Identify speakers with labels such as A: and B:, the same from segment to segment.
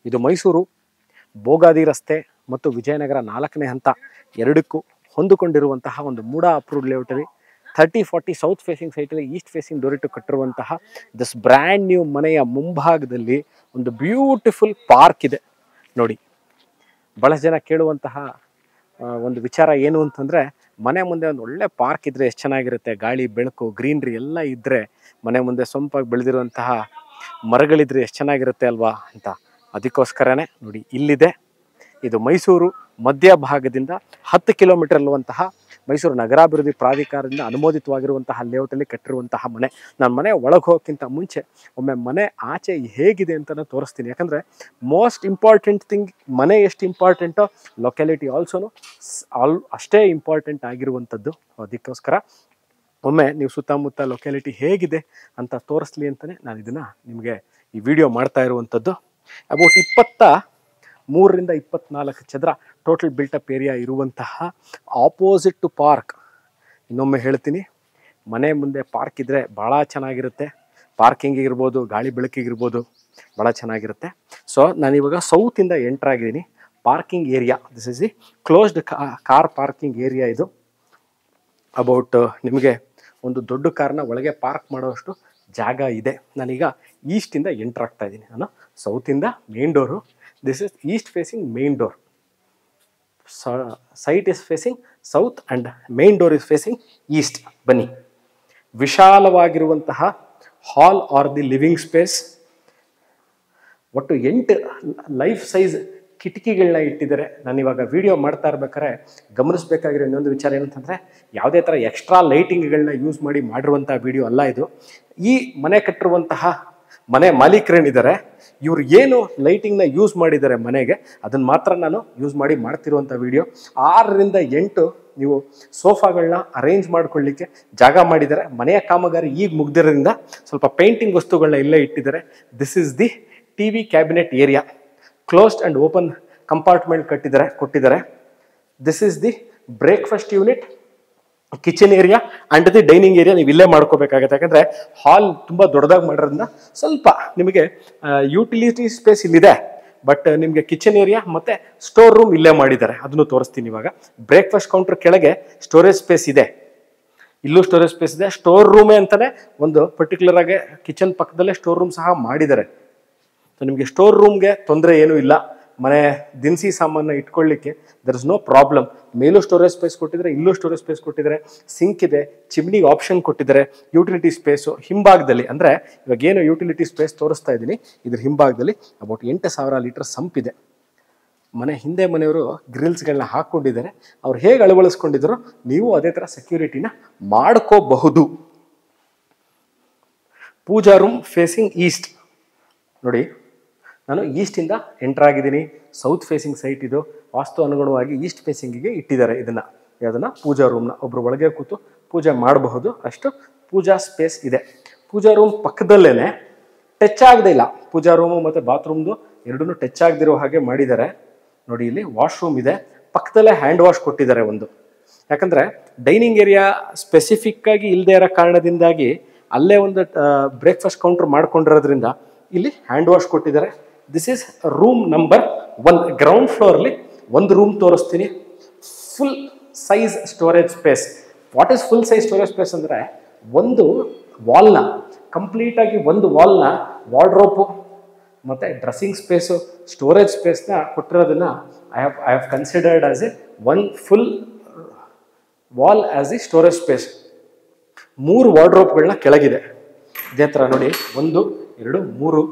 A: ಇದು ಮೈಸೂರು ಭೋಗಾದಿ ರಸ್ತೆ ಮತ್ತು ವಿಜಯನಗರ 4ನೇ ಹಂತ ಎರಡಕ್ಕೂ ಹೊಂದಿಕೊಂಡಿರುವಂತಹ ಒಂದು ಮೂಡ ಅಪ್ರೂವ್ಡ್ ಲೇಔಟಲ್ಲಿ 30-40 ಸೌತ್ ಫೇಸಿಂಗ್ ಸೈಟಲ್ಲಿ ಈಸ್ಟ್ ಫೇಸಿಂಗ್ ಡೋರ್ ಇಟ್ಟು ಕಟ್ಟಿರುವಂತಹ ದಿಸ್ ಬ್ರ್ಯಾಂಡ್ ನ್ಯೂ ಮನೆಯ ಮುಂಭಾಗದಲ್ಲಿ ಒಂದು ಬ್ಯೂಟಿಫುಲ್ ಪಾರ್ಕ್ ಇದೆ ನೋಡಿ. ಬಹಳಷ್ಟು ಜನ ಕೇಳುವಂತಹ ಒಂದು ವಿಚಾರ ಏನು ಅಂತಂದರೆ, ಮನೆ ಮುಂದೆ ಒಂದು ಒಳ್ಳೆ ಪಾರ್ಕ್ ಇದ್ದರೆ ಎಷ್ಟು ಚೆನ್ನಾಗಿರುತ್ತೆ, ಗಾಳಿ ಬೆಳಕು ಗ್ರೀನ್ರಿ ಎಲ್ಲ ಇದ್ದರೆ, ಮನೆ ಮುಂದೆ ಸೊಂಪಾಗಿ ಬೆಳೆದಿರುವಂತಹ ಮರಗಳಿದ್ರೆ ಎಷ್ಟು ಚೆನ್ನಾಗಿರುತ್ತೆ ಅಲ್ವಾ ಅಂತ. ಅದಕ್ಕೋಸ್ಕರನೇ ನೋಡಿ ಇಲ್ಲಿದೆ. ಇದು ಮೈಸೂರು ಮಧ್ಯಭಾಗದಿಂದ 10 ಕಿಲೋಮೀಟರ್ ಇರುವಂತಹ ಮೈಸೂರು ನಗರಾಭಿವೃದ್ಧಿ ಪ್ರಾಧಿಕಾರದಿಂದ ಅನುಮೋದಿತವಾಗಿರುವಂತಹ ಲೇಔಟಲ್ಲಿ ಕಟ್ಟಿರುವಂತಹ ಮನೆ. ನಾನು ಮನೆ ಒಳಗೆ ಹೋಗೋಕ್ಕಿಂತ ಮುಂಚೆ ಒಮ್ಮೆ ಮನೆ ಆಚೆ ಹೇಗಿದೆ ಅಂತಲೂ ತೋರಿಸ್ತೀನಿ. ಯಾಕಂದರೆ ಮೋಸ್ಟ್ ಇಂಪಾರ್ಟೆಂಟ್ ಥಿಂಗ್ ಮನೆ ಎಷ್ಟು ಇಂಪಾರ್ಟೆಂಟೋ ಲೊಕ್ಯಾಲಿಟಿ ಆಲ್ಸೋನು ಅಷ್ಟೇ ಇಂಪಾರ್ಟೆಂಟ್ ಆಗಿರುವಂಥದ್ದು. ಅದಕ್ಕೋಸ್ಕರ ಒಮ್ಮೆ ನೀವು ಸುತ್ತಮುತ್ತ ಲೊಕ್ಯಾಲಿಟಿ ಹೇಗಿದೆ ಅಂತ ತೋರಿಸ್ಲಿ ಅಂತಲೇ ನಾನು ಇದನ್ನು ನಿಮಗೆ ಈ ವಿಡಿಯೋ ಮಾಡ್ತಾ ಇರುವಂಥದ್ದು. ಅಬೌಟ್ 23ರಿಂದ 24 ಚದರ ಟೋಟಲ್ ಬಿಲ್ಟಪ್ ಏರಿಯಾ ಇರುವಂತಹ ಆಪೋಸಿಟ್ ಟು ಪಾರ್ಕ್. ಇನ್ನೊಮ್ಮೆ ಹೇಳ್ತೀನಿ, ಮನೆ ಮುಂದೆ ಪಾರ್ಕ್ ಇದ್ದರೆ ಭಾಳ ಚೆನ್ನಾಗಿರುತ್ತೆ. ಪಾರ್ಕಿಂಗಿಗಿರ್ಬೋದು, ಗಾಳಿ ಬೆಳಕಿಗಿರ್ಬೋದು, ಭಾಳ ಚೆನ್ನಾಗಿರುತ್ತೆ. ಸೊ ನಾನಿವಾಗ ಸೌತಿಂದ ಎಂಟರ್ ಆಗಿದ್ದೀನಿ. Parking area, this is the closed car parking area. ಇದು ಅಬೌಟ್ ನಿಮಗೆ ಒಂದು ದೊಡ್ಡ ಕಾರ್ನ ಒಳಗೆ ಪಾರ್ಕ್ ಮಾಡೋಷ್ಟು ಜಾಗ ಇದೆ. ನಾನೀಗ ಈಸ್ಟಿಂದ ಎಂಟರ್ ಆಗ್ತಾ ಇದ್ದೀನಿ. ನಾನು ಸೌತಿಂದ main door. This is east facing main door. Site is facing south and main door is facing east. ಬನ್ನಿ, ವಿಶಾಲವಾಗಿರುವಂತಹ hall or the living space. ಒಟ್ಟು 8 ಲೈಫ್ ಸೈಜ್ ಕಿಟಕಿಗಳನ್ನ ಇಟ್ಟಿದ್ದಾರೆ. ನಾನಿವಾಗ ವಿಡಿಯೋ ಮಾಡ್ತಾ ಇರ್ಬೇಕಾದ್ರೆ ಗಮನಿಸಬೇಕಾಗಿರೋ ಇನ್ನೊಂದು ವಿಚಾರ ಏನಂತಂದರೆ, ಯಾವುದೇ ಥರ ಎಕ್ಸ್ಟ್ರಾ ಲೈಟಿಂಗ್ಗಳನ್ನ ಯೂಸ್ ಮಾಡಿರುವಂಥ ವಿಡಿಯೋ ಅಲ್ಲ ಇದು. ಈ ಮನೆ ಕಟ್ಟಿರುವಂತಹ ಮನೆ ಮಾಲೀಕರೇನಿದ್ದಾರೆ, ಇವ್ರು ಏನು ಲೈಟಿಂಗ್ನ ಯೂಸ್ ಮಾಡಿದ್ದಾರೆ ಮನೆಗೆ, ಅದನ್ನು ಮಾತ್ರ ನಾನು ಯೂಸ್ ಮಾಡ್ತಿರುವಂಥ ವಿಡಿಯೋ. 6ರಿಂದ 8 ನೀವು ಸೋಫಾಗಳನ್ನ ಅರೇಂಜ್ ಮಾಡ್ಕೊಳ್ಳಿಕ್ಕೆ ಜಾಗ ಮಾಡಿದ್ದಾರೆ. ಮನೆಯ ಕಾಮಗಾರಿ ಈಗ ಮುಗ್ದಿರೋದ್ರಿಂದ ಸ್ವಲ್ಪ ಪೇಂಟಿಂಗ್ ವಸ್ತುಗಳನ್ನ ಇಲ್ಲೇ ಇಟ್ಟಿದ್ದಾರೆ. This is the TV cabinet area. Closed and open compartment ಕೊಟ್ಟಿದ್ದಾರೆ. This is the breakfast unit, kitchen area and the dining area ನೀವು ಇಲ್ಲೇ ಮಾಡ್ಕೋಬೇಕಾಗತ್ತೆ. ಯಾಕಂದರೆ ಹಾಲ್ ತುಂಬ ದೊಡ್ಡದಾಗಿ ಮಾಡಿರೋದ್ರಿಂದ ಸ್ವಲ್ಪ ನಿಮಗೆ ಯುಟಿಲಿಟಿ ಸ್ಪೇಸ್ ಇಲ್ಲಿದೆ. ಬಟ್ ನಿಮಗೆ ಕಿಚನ್ ಏರಿಯಾ ಮತ್ತು ಸ್ಟೋರ್ ರೂಮ್ ಇಲ್ಲೇ ಮಾಡಿದ್ದಾರೆ. ಅದನ್ನು ತೋರಿಸ್ತೀನಿ ಇವಾಗ. ಬ್ರೇಕ್ಫಾಸ್ಟ್ ಕೌಂಟರ್ ಕೆಳಗೆ ಸ್ಟೋರೇಜ್ ಸ್ಪೇಸ್ ಇದೆ, ಇಲ್ಲೂ ಸ್ಟೋರೇಜ್ ಸ್ಪೇಸ್ ಇದೆ. ಸ್ಟೋರ್ ರೂಮೇ ಅಂತಲೇ ಒಂದು ಪರ್ಟಿಕ್ಯುಲರ್ ಆಗಿ ಕಿಚನ್ ಪಕ್ಕದಲ್ಲೇ ಸ್ಟೋರ್ ರೂಮ್ ಸಹ ಮಾಡಿದ್ದಾರೆ. ಸೊ ನಿಮಗೆ ಸ್ಟೋರ್ ರೂಮ್ಗೆ ತೊಂದರೆ ಏನೂ ಇಲ್ಲ. ಮನೆ ದಿನಸಿ ಸಾಮಾನು ಇಟ್ಕೊಳ್ಳಿಕ್ಕೆ ದರ್ ಇಸ್ ನೋ ಪ್ರಾಬ್ಲಮ್. ಮೇಲೂ ಸ್ಟೋರೇಜ್ ಸ್ಪೇಸ್ ಕೊಟ್ಟಿದ್ದಾರೆ, ಇಲ್ಲೂ ಸ್ಟೋರೇಜ್ ಸ್ಪೇಸ್ ಕೊಟ್ಟಿದ್ದಾರೆ. ಸಿಂಕ್ ಇದೆ, ಚಿಮ್ನಿಗೆ ಆಪ್ಷನ್ ಕೊಟ್ಟಿದ್ದಾರೆ. ಯುಟಿಲಿಟಿ ಸ್ಪೇಸು ಹಿಂಭಾಗದಲ್ಲಿ, ಅಂದರೆ ಇವಾಗ ಏನು ಯುಟಿಲಿಟಿ ಸ್ಪೇಸ್ ತೋರಿಸ್ತಾ ಇದ್ದೀನಿ, ಇದ್ರ ಹಿಂಭಾಗದಲ್ಲಿ ಅಬೌಟ್ 8,000 ಲೀಟರ್ ಸಂಪ್ ಇದೆ. ಮನೆ ಹಿಂದೆ ಮನೆಯವರು ಗ್ರಿಲ್ಸ್ಗಳನ್ನ ಹಾಕ್ಕೊಂಡಿದ್ದಾರೆ. ಅವ್ರು ಹೇಗೆ ಅಳವಡಿಸ್ಕೊಂಡಿದ್ರು ನೀವು ಅದೇ ಥರ ಸೆಕ್ಯೂರಿಟಿನ ಮಾಡ್ಕೋಬಹುದು. ಪೂಜಾ ರೂಮ್ ಫೇಸಿಂಗ್ ಈಸ್ಟ್. ನೋಡಿ, ನಾನು ಈಸ್ಟಿಂದ ಎಂಟರ್ ಆಗಿದ್ದೀನಿ. ಸೌತ್ ಫೇಸಿಂಗ್ ಸೈಟ್ ಇದು. ವಾಸ್ತು ಅನುಗುಣವಾಗಿ ಈಸ್ಟ್ ಫೇಸಿಂಗಿಗೆ ಇಟ್ಟಿದ್ದಾರೆ ಯಾವುದನ್ನು ಪೂಜಾ ರೂಮ್ನ. ಒಬ್ಬರು ಒಳಗೆ ಕೂತು ಪೂಜೆ ಮಾಡಬಹುದು ಅಷ್ಟು ಪೂಜಾ ಸ್ಪೇಸ್ ಇದೆ. ಪೂಜಾ ರೂಮ್ ಪಕ್ಕದಲ್ಲೇ ಟಚ್ ಆಗದೇ ಇಲ್ಲ. ಪೂಜಾ ರೂಮು ಮತ್ತು ಬಾತ್ರೂಮ್ದು ಎರಡೂ ಟಚ್ ಆಗದಿರೋ ಹಾಗೆ ಮಾಡಿದ್ದಾರೆ. ನೋಡಿ, ಇಲ್ಲಿ ವಾಶ್ರೂಮ್ ಇದೆ, ಪಕ್ಕದಲ್ಲೇ ಹ್ಯಾಂಡ್ ವಾಶ್ ಕೊಟ್ಟಿದ್ದಾರೆ ಒಂದು. ಯಾಕಂದರೆ ಡೈನಿಂಗ್ ಏರಿಯಾ ಸ್ಪೆಸಿಫಿಕ್ಕಾಗಿ ಇಲ್ಲದೆ ಇರೋ ಕಾರಣದಿಂದಾಗಿ ಅಲ್ಲೇ ಒಂದು ಬ್ರೇಕ್ಫಾಸ್ಟ್ ಕೌಂಟರ್ ಮಾಡ್ಕೊಂಡಿರೋದ್ರಿಂದ ಇಲ್ಲಿ ಹ್ಯಾಂಡ್ ವಾಶ್ ಕೊಟ್ಟಿದ್ದಾರೆ. This is room number 1. Ground ಫ್ಲೋರ್ಲಿ ಒಂದು ರೂಮ್ ತೋರಿಸ್ತೀನಿ. Full size storage space. What is full size storage space ಅಂದರೆ, ಒಂದು ವಾಲ್ನ ಕಂಪ್ಲೀಟಾಗಿ ಒಂದು ವಾಲ್ನ ವಾರ್ಡ್ರೋಪು ಮತ್ತು ಡ್ರೆಸ್ಸಿಂಗ್ ಸ್ಪೇಸು ಸ್ಟೋರೇಜ್ ಸ್ಪೇಸ್ನ ಕೊಟ್ಟಿರೋದನ್ನು I have considered as a one full wall as a storage space. 3 ವಾರ್ಡ್ರೋಪ್ಗಳನ್ನ ಕೆಳಗಿದೆ. ಇದೇ ಥರ ನೋಡಿ, 1, 2, 3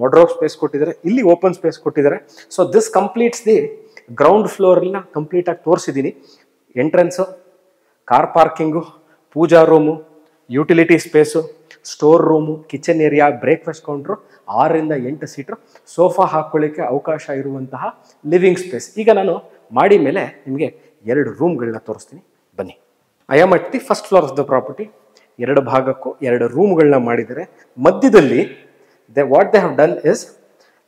A: ವಾರ್ಡ್ರೋಬ್ ಸ್ಪೇಸ್ ಕೊಟ್ಟಿದ್ದಾರೆ. ಇಲ್ಲಿ ಓಪನ್ ಸ್ಪೇಸ್ ಕೊಟ್ಟಿದ್ದಾರೆ. So this completes the ground ಫ್ಲೋರ್ನ ಕಂಪ್ಲೀಟಾಗಿ ತೋರಿಸಿದ್ದೀನಿ. Entrance, car parking, pooja room, utility space, store room, kitchen area, breakfast counter, 6ರಿಂದ 8 ಸೀಟ್ರು, ಸೋಫಾ ಹಾಕ್ಕೊಳ್ಳಿಕ್ಕೆ ಅವಕಾಶ ಇರುವಂತಹ ಲಿವಿಂಗ್ ಸ್ಪೇಸ್. ಈಗ ನಾನು ಮಾಡಿ ಮೇಲೆ ನಿಮಗೆ 2 ರೂಮ್ಗಳನ್ನ ತೋರಿಸ್ತೀನಿ. ಬನ್ನಿ. I am at the first floor of the property. 2 ಭಾಗಕ್ಕೂ 2 ರೂಮ್ಗಳನ್ನ ಮಾಡಿದ್ದಾರೆ. ಮಧ್ಯದಲ್ಲಿ what they have done is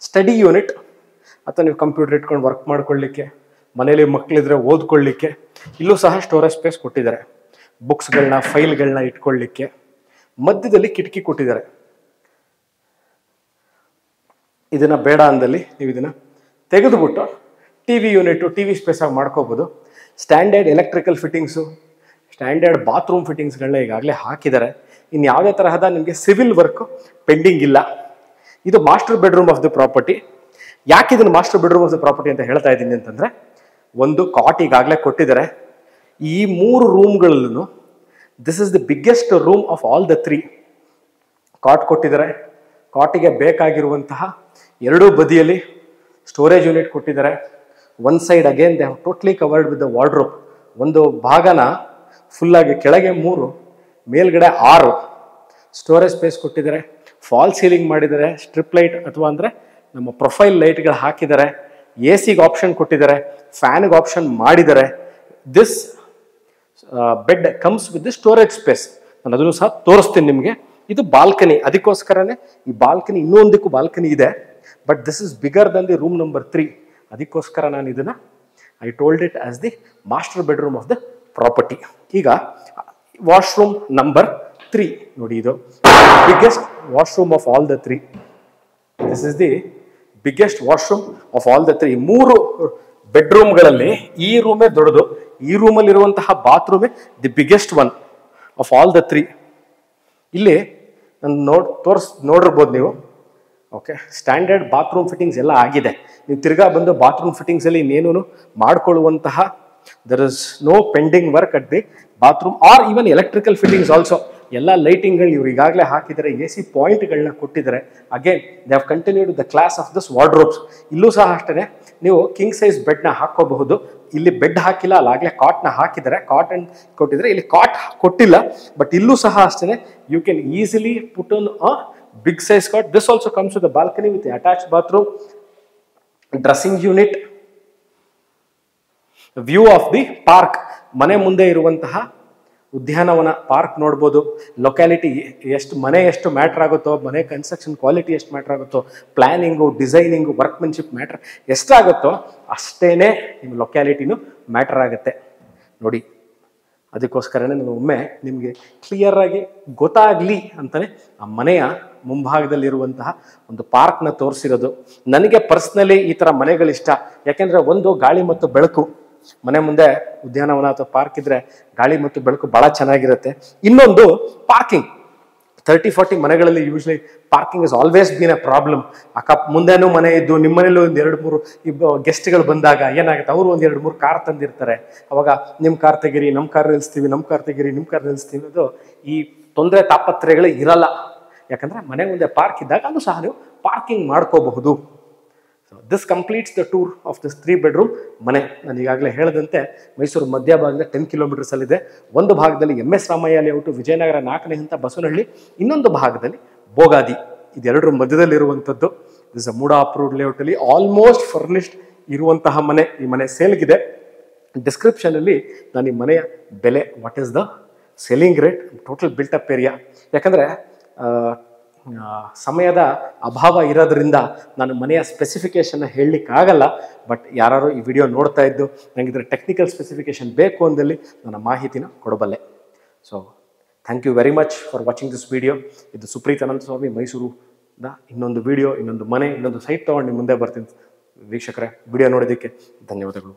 A: study unit, ಅಥವಾ ನೀವು ಕಂಪ್ಯೂಟರ್ ಇಟ್ಕೊಂಡು ವರ್ಕ್ ಮಾಡ್ಕೊಳ್ಳಿಕ್ಕೆ, ಮನೇಲಿ ಮಕ್ಕಳಿದ್ರೆ ಓದ್ಕೊಳ್ಳಿಕ್ಕೆ. ಇಲ್ಲೂ ಸಹ ಸ್ಟೋರೇಜ್ ಸ್ಪೇಸ್ ಕೊಟ್ಟಿದ್ದಾರೆ, ಬುಕ್ಸ್ಗಳನ್ನ ಫೈಲ್ಗಳನ್ನ ಇಟ್ಕೊಳ್ಳಿಕ್ಕೆ. ಮಧ್ಯದಲ್ಲಿ ಕಿಟಕಿ ಕೊಟ್ಟಿದ್ದಾರೆ. ಇದನ್ನು ಬೇಡ ಅಂದಲ್ಲಿ ನೀವು ಇದನ್ನು ತೆಗೆದುಬಿಟ್ಟು T V unit T V ಸ್ಪೇಸಾಗಿ ಮಾಡ್ಕೋಬೋದು. Standard electrical fittings, standard bathroom ಫಿಟ್ಟಿಂಗ್ಸ್ಗಳನ್ನ ಈಗಾಗಲೇ ಹಾಕಿದ್ದಾರೆ. ಇನ್ನು ಯಾವುದೇ ತರಹದ ನಿಮಗೆ ಸಿವಿಲ್ ವರ್ಕ್ ಪೆಂಡಿಂಗ್ ಇಲ್ಲ. ಇದು master bedroom of the property. ಯಾಕೆ ಇದನ್ನು master bedroom of the property ಅಂತ ಹೇಳ್ತಾ ಇದ್ದೀನಿ ಅಂತಂದರೆ, ಒಂದು ಕಾಟ್ ಈಗಾಗಲೇ ಕೊಟ್ಟಿದ್ದಾರೆ. ಈ 3 ರೂಮ್ಗಳಲ್ಲೂ this is the biggest room of all the 3. Cot ಕೊಟ್ಟಿದ್ದಾರೆ. ಕಾಟಿಗೆ ಬೇಕಾಗಿರುವಂತಹ 2 ಬದಿಯಲ್ಲಿ ಸ್ಟೋರೇಜ್ ಯೂನಿಟ್ ಕೊಟ್ಟಿದ್ದಾರೆ. One side again they have totally covered with the wardrobe. ಒಂದು ಭಾಗನ ಫುಲ್ಲಾಗಿ ಕೆಳಗೆ 3, ಮೇಲ್ಗಡೆ 6 ಸ್ಟೋರೇಜ್ ಸ್ಪೇಸ್ ಕೊಟ್ಟಿದ್ದಾರೆ. ಫಾಲ್ ಸೀಲಿಂಗ್ ಮಾಡಿದ್ದಾರೆ. ಸ್ಟ್ರಿಪ್ ಲೈಟ್ ಅಥವಾ ಅಂದರೆ ನಮ್ಮ ಪ್ರೊಫೈಲ್ ಲೈಟ್ಗಳು ಹಾಕಿದ್ದಾರೆ. ಎ ಸಿಗೆ ಆಪ್ಷನ್ ಕೊಟ್ಟಿದ್ದಾರೆ. ಫ್ಯಾನ್ಗೆ ಆಪ್ಷನ್ ಮಾಡಿದ್ದಾರೆ. This bed comes with the storage space. ನಾನು ಅದನ್ನು ಸಹ ತೋರಿಸ್ತೀನಿ ನಿಮಗೆ. ಇದು ಬಾಲ್ಕನಿ, ಅದಕ್ಕೋಸ್ಕರನೇ ಈ ಬಾಲ್ಕನಿ, ಇನ್ನೊಂದಕ್ಕೂ ಬಾಲ್ಕನಿ ಇದೆ, but this is bigger Dhan the room number 3. ಅದಕ್ಕೋಸ್ಕರ ನಾನು ಇದನ್ನು I told it as the master bedroom of the property. ಈಗ ವಾಶ್ರೂಮ್ ನಂಬರ್ 3 ನೋಡಿ, ಇದು biggest washroom of all the 3. This is the biggest washroom of all the 3. 3 ಬೆಡ್ರೂಮ್ಗಳಲ್ಲಿ ಈ ರೂಮೇ ದೊಡ್ಡದು. ಈ ರೂಮಲ್ಲಿ ಇರುವಂತಹ ಬಾತ್ರೂಮೇ the biggest one of all the 3. ಇಲ್ಲಿ ನಾನು ನೋಡಿರ್ಬೋದು ನೀವು. ಓಕೆ, ಸ್ಟ್ಯಾಂಡರ್ಡ್ ಬಾತ್ರೂಮ್ ಫಿಟ್ಟಿಂಗ್ಸ್ ಎಲ್ಲ ಆಗಿದೆ. ನೀವು ತಿರ್ಗಾ ಬಂದು ಬಾತ್ರೂಮ್ ಫಿಟ್ಟಿಂಗ್ಸಲ್ಲಿ ಇನ್ನೇನು ಮಾಡ್ಕೊಳ್ಳುವಂತಹ there is no pending work at the bathroom or even electrical fittings also. ಎಲ್ಲ ಲೈಟಿಂಗ್ಗಳು ಇವ್ರು ಈಗಾಗಲೇ ಹಾಕಿದ್ದಾರೆ. ಎ ಸಿ ಪಾಯಿಂಟ್ಗಳನ್ನ ಕೊಟ್ಟಿದ್ದಾರೆ. Again they have continued the class of this wardrobes. ಇಲ್ಲೂ ಸಹ ಅಷ್ಟೇ, ನೀವು ಕಿಂಗ್ ಸೈಜ್ ಬೆಡ್ನ ಹಾಕೋಬಹುದು. ಇಲ್ಲಿ ಬೆಡ್ ಹಾಕಿಲ್ಲ, ಅಲ್ಲಾಗಲೇ ಕಾಟ್ನ ಹಾಕಿದ್ದಾರೆ. ಕಾಟನ್ ಕೊಟ್ಟಿದ್ದಾರೆ, ಇಲ್ಲಿ ಕಾಟ್ ಕೊಟ್ಟಿಲ್ಲ. ಬಟ್ ಇಲ್ಲೂ ಸಹ ಅಷ್ಟೇ, you can easily put on a big size cot. This also comes with the balcony with attach bathroom, dressing unit, view of the park. ಮನೆ ಮುಂದೆ ಇರುವಂತಹ ಉದ್ಯಾನವನ, ಪಾರ್ಕ್ ನೋಡ್ಬೋದು. ಲೊಕ್ಯಾಲಿಟಿ ಎಷ್ಟು ಮ್ಯಾಟ್ರ್ ಆಗುತ್ತೋ, ಮನೆ ಕನ್ಸ್ಟ್ರಕ್ಷನ್ ಕ್ವಾಲಿಟಿ ಎಷ್ಟು ಮ್ಯಾಟ್ರ್ ಆಗುತ್ತೋ, ಪ್ಲಾನಿಂಗು, ಡಿಸೈನಿಂಗು, ವರ್ಕ್ಮೆನ್ಶಿಪ್ ಮ್ಯಾಟ್ರ್ ಎಷ್ಟಾಗುತ್ತೋ ಅಷ್ಟೇನೆ ನಿಮ್ಮ ಲೊಕ್ಯಾಲಿಟಿನೂ ಮ್ಯಾಟ್ರ್ ಆಗುತ್ತೆ ನೋಡಿ. ಅದಕ್ಕೋಸ್ಕರನೇ ನಾನು ಒಮ್ಮೆ ನಿಮಗೆ ಕ್ಲಿಯರ್ ಆಗಿ ಗೊತ್ತಾಗಲಿ ಅಂತಲೇ ಆ ಮನೆಯ ಮುಂಭಾಗದಲ್ಲಿರುವಂತಹ ಒಂದು ಪಾರ್ಕ್ನ ತೋರಿಸಿರೋದು. ನನಗೆ ಪರ್ಸ್ನಲಿ ಈ ಥರ ಮನೆಗಳಿಷ್ಟ. ಯಾಕೆಂದರೆ ಒಂದು, ಗಾಳಿ ಮತ್ತು ಬೆಳಕು. ಮನೆ ಮುಂದೆ ಉದ್ಯಾನವನ ಅಥವಾ ಪಾರ್ಕ್ ಇದ್ರೆ ಗಾಳಿ ಮತ್ತು ಬೆಳಕು ಬಹಳ ಚೆನ್ನಾಗಿರುತ್ತೆ. ಇನ್ನೊಂದು, ಪಾರ್ಕಿಂಗ್. 30-40 ಮನೆಗಳಲ್ಲಿ usually parking is always been a problem. ಮುಂದೆನೂ ಮನೆ ಇದ್ದು ನಿಮ್ಮ ಮನೇಲಿ 1-2-3 ಗೆಸ್ಟ್ಗಳು ಬಂದಾಗ ಏನಾಗುತ್ತೆ, ಅವರು 1-2-3 ಕಾರ್ ತಂದಿರ್ತಾರೆ. ಅವಾಗ ನಿಮ್ಮ ಕಾರ್ ತೆಗೀರಿ, ನಮ್ಮ ಕಾರ್ ನಿಲ್ಲಿಸ್ತೀವಿ, ನಮ್ಮ ಕಾರ್ ತೆಗೀರಿ, ನಿಮ್ಮ ಕಾರ್ ನಿಲ್ಲಿಸ್ತೀವಿ ಅನ್ನೋದು ಈ ತೊಂದರೆ ತಾಪತ್ರೆಗಳು ಇರಲ್ಲ. ಯಾಕಂದ್ರೆ ಮನೆ ಮುಂದೆ ಪಾರ್ಕ್ ಇದ್ದಾಗ ಅದು ಸಹ ನೀವು ಪಾರ್ಕಿಂಗ್ ಮಾಡ್ಕೋಬಹುದು. So this completes the tour of this 3 bedroom ಮನೆ. ನಾನು ಈಗಾಗಲೇ ಹೇಳಿದಂತೆ ಮೈಸೂರು ಮಧ್ಯಭಾಗದಲ್ಲಿ 10 ಕಿಲೋಮೀಟರ್ಸ್ ಅಲ್ಲಿದೆ. ಒಂದು ಭಾಗದಲ್ಲಿ MS ರಾಮಯ್ಯ ಲೇಔಟ್, ವಿಜಯನಗರ 4ನೇ ಹಂತ, ಬಸವನಹಳ್ಳಿ. ಇನ್ನೊಂದು ಭಾಗದಲ್ಲಿ ಬೋಗಾದಿ. ಇದೆರಡರ ಮಧ್ಯದಲ್ಲಿರುವಂಥದ್ದು. This a MUDA approved layout ಅಲ್ಲಿ ಆಲ್ಮೋಸ್ಟ್ ಫರ್ನಿಶ್ಡ್ ಇರುವಂತಹ ಮನೆ. ಈ ಮನೆ ಸೇಲ್ಗಿದೆ. ಡಿಸ್ಕ್ರಿಪ್ಷನ್ ಅಲ್ಲಿ ನಾನು ಈ ಮನೆಯ ಬೆಲೆ, what is the selling rate, total built up area. ಯಾಕಂದ್ರೆ ಸಮಯದ ಅಭಾವ ಇರೋದ್ರಿಂದ ನಾನು ಮನೆಯ ಸ್ಪೆಸಿಫಿಕೇಶನ್ನ ಹೇಳಲಿಕ್ಕಾಗಲ್ಲ. ಬಟ್ ಯಾರು ಈ ವಿಡಿಯೋ ನೋಡ್ತಾ ಇದ್ದು ನನಗೆ ಇದರ ಟೆಕ್ನಿಕಲ್ ಸ್ಪೆಸಿಫಿಕೇಶನ್ ಬೇಕು ಅಂದಲ್ಲಿ ನನ್ನ ಮಾಹಿತಿನ ಕೊಡಬಲ್ಲೆ. So thank you very much for watching this video. ಇದು ಸುಪ್ರೀತ್ ಅನಂತಸ್ವಾಮಿ, ಮೈಸೂರುದ ಇನ್ನೊಂದು ವಿಡಿಯೋ, ಇನ್ನೊಂದು ಮನೆ, ಇನ್ನೊಂದು ಸೈಟ್ ತೊಗೊಂಡು ನಿಮ್ಮ ಮುಂದೆ ಬರ್ತೀನಿ. ವೀಕ್ಷಕರೇ, ವಿಡಿಯೋ ನೋಡೋದಕ್ಕೆ ಧನ್ಯವಾದಗಳು.